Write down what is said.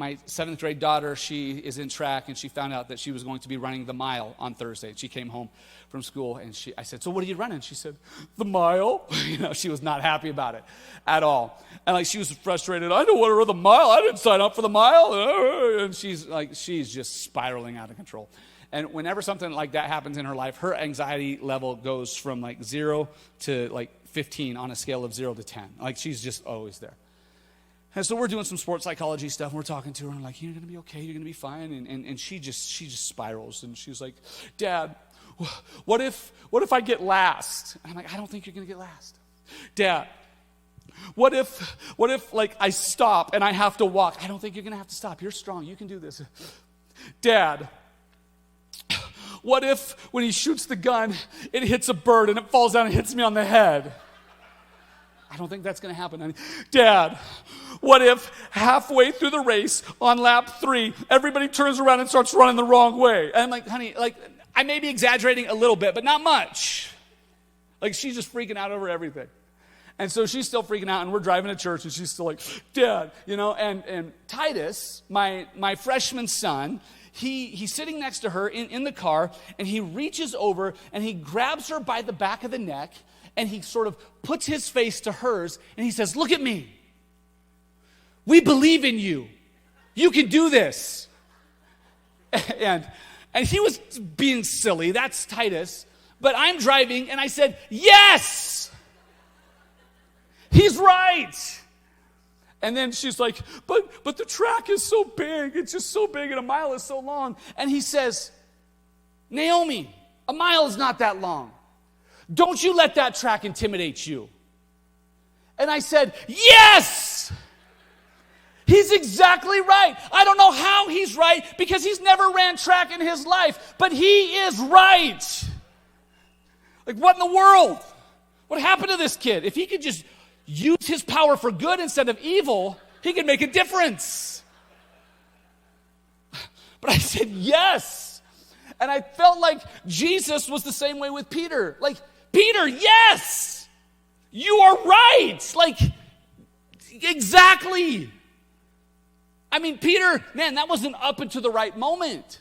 My 7th grade daughter, she is in track, and she found out that she was going to be running the mile on Thursday. She came home from school, and I said, so what are you running? She said, the mile. She was not happy about it at all. And she was frustrated. I don't want to run the mile. I didn't sign up for the mile. And she's just spiraling out of control. And whenever something like that happens in her life, her anxiety level goes from 0 to 15 on a scale of 0 to 10. She's just always there. And so we're doing some sports psychology stuff, and we're talking to her, and I'm like, you're going to be okay, you're going to be fine. And she just spirals, and she's like, Dad, what if I get last? And I'm like, I don't think you're going to get last. Dad, what if I stop and I have to walk? I don't think you're going to have to stop. You're strong. You can do this. Dad, what if when he shoots the gun, it hits a bird and it falls down and hits me on the head? I don't think that's going to happen, honey. Dad, what if halfway through the race on lap 3, everybody turns around and starts running the wrong way? And I'm like, honey, I may be exaggerating a little bit, but not much. She's just freaking out over everything. And so she's still freaking out, and we're driving to church, and she's still like, Dad, and Titus, my freshman son, he's sitting next to her in the car, and he reaches over, and he grabs her by the back of the neck, and he sort of puts his face to hers, and he says, look at me. We believe in you. You can do this. And he was being silly. That's Titus. But I'm driving, and I said, yes! He's right. And then she's like, but the track is so big. It's just so big, and a mile is so long. And he says, Naomi, a mile is not that long. Don't you let that track intimidate you. And I said, yes! He's exactly right. I don't know how he's right, because he's never ran track in his life, but he is right. What in the world? What happened to this kid? If he could just use his power for good instead of evil, he could make a difference. But I said, yes. And I felt like Jesus was the same way with Peter. Peter, yes, you are right. Exactly. I mean, Peter, man, that wasn't up into the right moment.